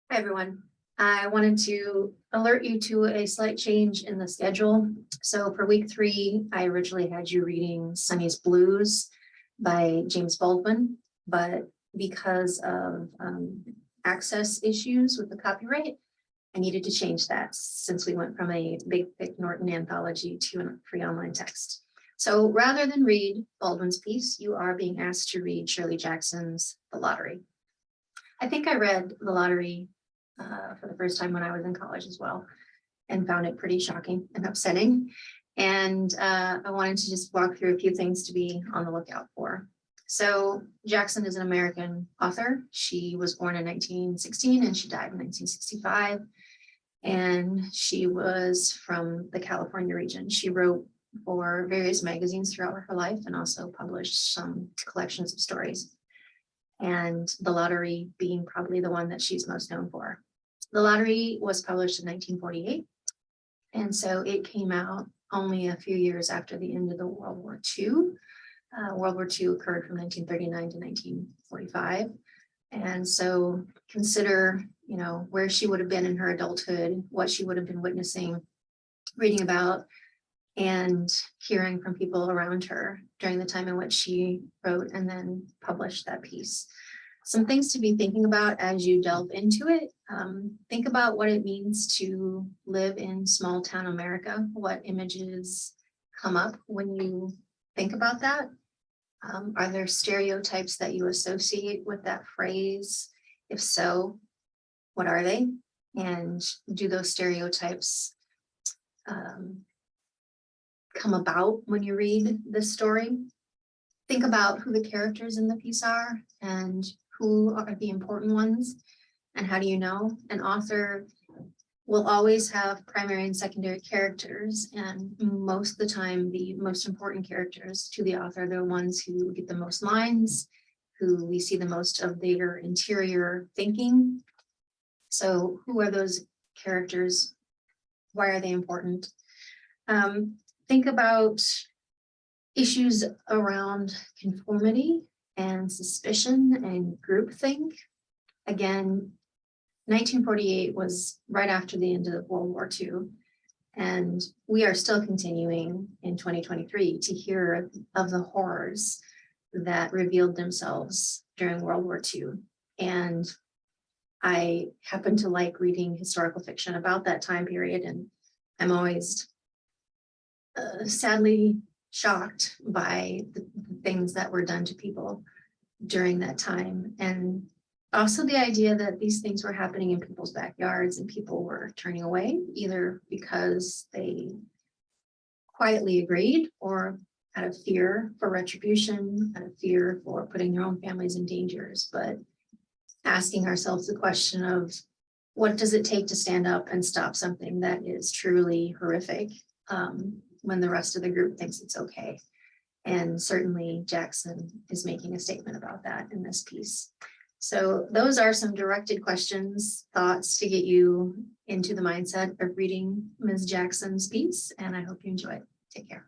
Hi, everyone. I wanted to alert you to a slight change in the schedule. So for week 3, I originally had you reading Sunny's Blues by James Baldwin, but because of access issues with the copyright, I needed to change that since we went from a big, thick Norton anthology to a free online text. So rather than read Baldwin's piece, you are being asked to read Shirley Jackson's The Lottery. I think I read The Lottery for the first time when I was in college as well, and found it pretty shocking and upsetting. And I wanted to just walk through a few things to be on the lookout for. So Jackson is an American author. She was born in 1916 and she died in 1965. And she was from the California region. She wrote for various magazines throughout her life and also published some collections of stories. And The Lottery being probably the one that she's most known for. The Lottery was published in 1948, and so it came out only a few years after the end of the World War II. World War II occurred from 1939 to 1945, and so consider, where she would have been in her adulthood, what she would have been witnessing, reading about, and hearing from people around her during the time in which she wrote and then published that piece. Some things to be thinking about as you delve into it. Think about what it means to live in small town America. What images come up when you think about that? Are there stereotypes that you associate with that phrase? If so, what are they? And do those stereotypes come about when you read this story? Think about who the characters in the piece are and who are the important ones, and how do you know? An author will always have primary and secondary characters, and most of the time the most important characters to the author are the ones who get the most lines, who we see the most of their interior thinking. So who are those characters? Why are they important? Think about issues around conformity and suspicion and groupthink. Again, 1948 was right after the end of World War II, and we are still continuing in 2023 to hear of the horrors that revealed themselves during World War II. And I happen to like reading historical fiction about that time period, and I'm always sadly shocked by the things that were done to people during that time. And also the idea that these things were happening in people's backyards and people were turning away, either because they quietly agreed or out of fear for retribution, out of fear for putting their own families in dangers. But asking ourselves the question of what does it take to stand up and stop something that is truly horrific, when the rest of the group thinks it's okay. And certainly Jackson is making a statement about that in this piece. So those are some directed questions, thoughts to get you into the mindset of reading Ms. Jackson's piece, and I hope you enjoy it. Take care.